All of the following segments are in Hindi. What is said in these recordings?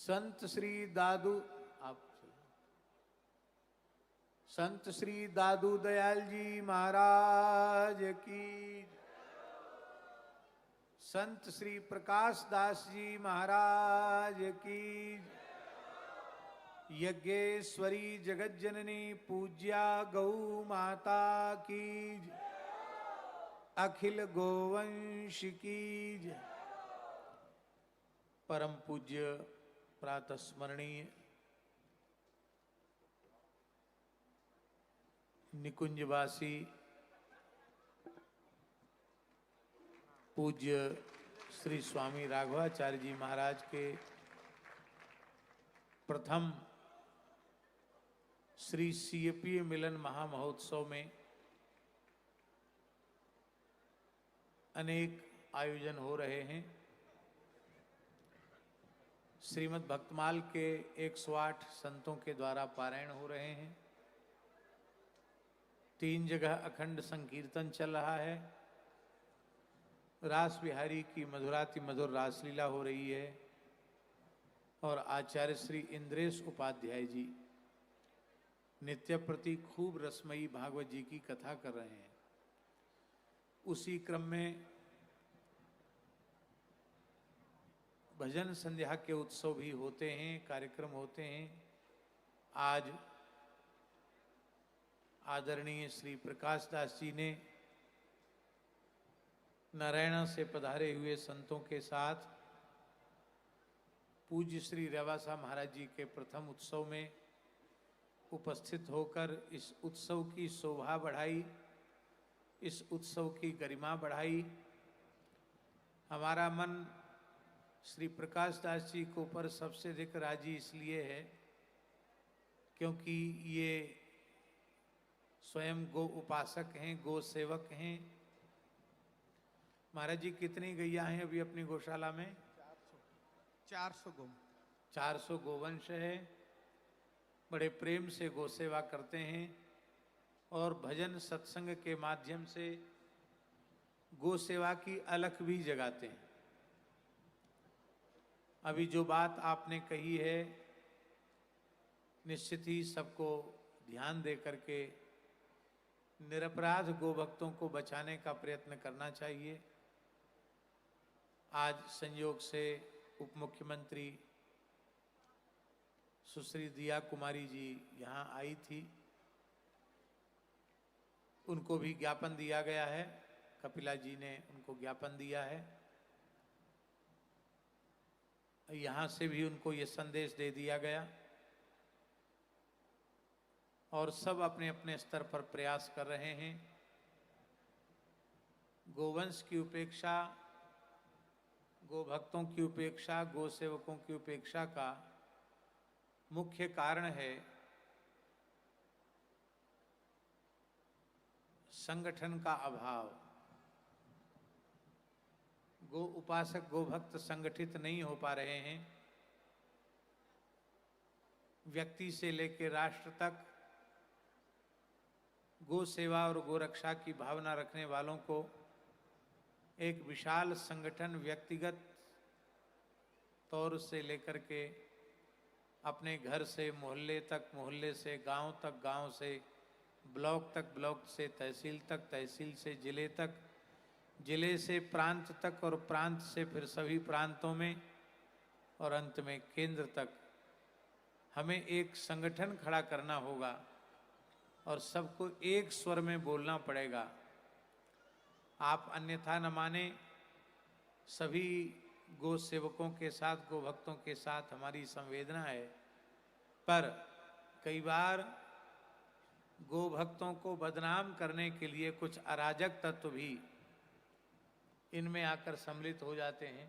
संत श्री दादू आप संत श्री दादू दयाल जी महाराज की, संत श्री प्रकाश दास जी महाराज की, यज्ञेश्वरी जगत जननी पूज्या गौ माता की, अखिल गोवंश की। परम पूज्य प्रातः स्मरणीय निकुंजवासी पूज्य श्री स्वामी राघवाचार्य जी महाराज के प्रथम श्री सीएपीए मिलन महामहोत्सव में अनेक आयोजन हो रहे हैं। श्रीमद् भक्तमाल के 108 संतों के द्वारा पारायण हो रहे हैं। 3 जगह अखंड संकीर्तन चल रहा है। रास बिहारी की मधुराति मधुर रासलीला हो रही है और आचार्य श्री इंद्रेश उपाध्याय जी नित्य प्रति खूब रसमयी भागवत जी की कथा कर रहे हैं। उसी क्रम में भजन संध्या के उत्सव भी होते हैं, कार्यक्रम होते हैं। आज आदरणीय श्री प्रकाश दास जी ने नारायणा से पधारे हुए संतों के साथ पूज्य श्री रेवासा महाराज जी के प्रथम उत्सव में उपस्थित होकर इस उत्सव की शोभा बढ़ाई, इस उत्सव की गरिमा बढ़ाई। हमारा मन श्री प्रकाश दास जी के ऊपर सबसे अधिक राजी इसलिए है क्योंकि ये स्वयं गो उपासक हैं, गो सेवक हैं। महाराज जी कितनी गैया हैं अभी अपनी गौशाला में? 400 गोवंश है। बड़े प्रेम से गो सेवा करते हैं और भजन सत्संग के माध्यम से गो सेवा की अलख भी जगाते हैं। अभी जो बात आपने कही है निश्चित ही सबको ध्यान दे करके निरपराध गोभक्तों को बचाने का प्रयत्न करना चाहिए। आज संयोग से उप मुख्यमंत्री सुश्री दिया कुमारी जी यहाँ आई थी, उनको भी ज्ञापन दिया गया है। कपिला जी ने उनको ज्ञापन दिया है। यहाँ से भी उनको ये संदेश दे दिया गया और सब अपने अपने स्तर पर प्रयास कर रहे हैं। गोवंश की उपेक्षा, गोभक्तों की उपेक्षा, गो सेवकों की उपेक्षा का मुख्य कारण है संगठन का अभाव। गो उपासक गोभक्त संगठित नहीं हो पा रहे हैं। व्यक्ति से लेकर राष्ट्र तक गो सेवा और गो रक्षा की भावना रखने वालों को एक विशाल संगठन व्यक्तिगत तौर से लेकर के अपने घर से मोहल्ले तक, मोहल्ले से गांव तक, गांव से ब्लॉक तक, ब्लॉक से तहसील तक, तहसील से जिले तक, जिले से प्रांत तक और प्रांत से फिर सभी प्रांतों में और अंत में केंद्र तक हमें एक संगठन खड़ा करना होगा और सबको एक स्वर में बोलना पड़ेगा। आप अन्यथा न माने, सभी गो सेवकों के साथ, गो भक्तों के साथ हमारी संवेदना है, पर कई बार गो भक्तों को बदनाम करने के लिए कुछ अराजक तत्व भी इनमें आकर सम्मिलित हो जाते हैं,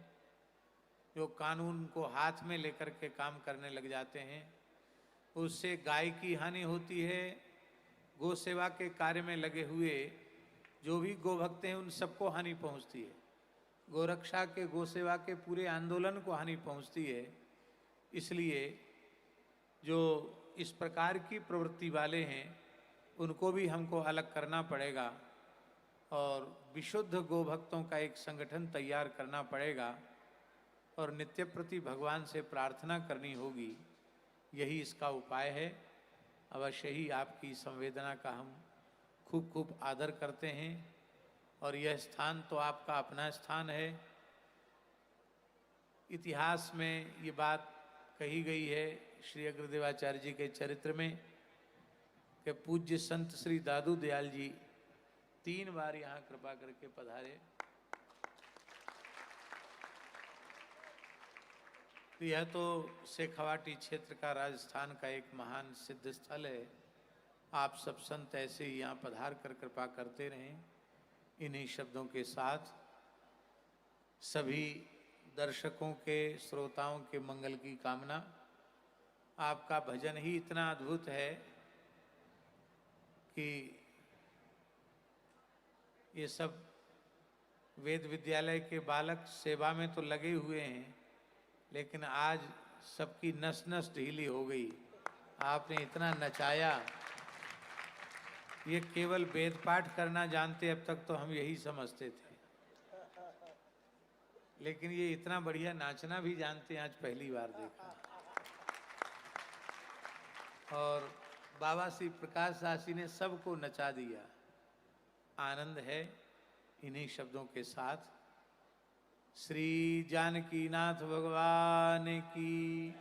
जो कानून को हाथ में लेकर के काम करने लग जाते हैं। उससे गाय की हानि होती है। गो सेवा के कार्य में लगे हुए जो भी गो भक्त हैं उन सबको हानि पहुंचती है। गोरक्षा के, गो सेवा के पूरे आंदोलन को हानि पहुंचती है। इसलिए जो इस प्रकार की प्रवृत्ति वाले हैं उनको भी हमको अलग करना पड़ेगा और विशुद्ध गोभक्तों का एक संगठन तैयार करना पड़ेगा। और नित्य प्रति भगवान से प्रार्थना करनी होगी, यही इसका उपाय है। अवश्य ही आपकी संवेदना का हम खूब खूब आदर करते हैं और यह स्थान तो आपका अपना स्थान है। इतिहास में ये बात कही गई है श्री अग्रदेवाचार्य जी के चरित्र में कि पूज्य संत श्री दादू दयाल जी 3 बार यहाँ कृपा करके पधारे। यह तो शेखावाटी क्षेत्र का राजस्थान का एक महान सिद्ध स्थल है। आप सब संत ऐसे ही यहाँ पधार कर कृपा करते रहें। इन्हीं शब्दों के साथ सभी दर्शकों के, श्रोताओं के मंगल की कामना। आपका भजन ही इतना अद्भुत है कि ये सब वेद विद्यालय के बालक सेवा में तो लगे हुए हैं, लेकिन आज सबकी नस नस ढीली हो गई। आपने इतना नचाया। ये केवल वेद पाठ करना जानते, अब तक तो हम यही समझते थे, लेकिन ये इतना बढ़िया नाचना भी जानते हैं, आज पहली बार देखा। और बाबा श्री प्रकाश दासी ने सबको नचा दिया। आनंद है इन्हीं शब्दों के साथ। श्री जानकी नाथ भगवान की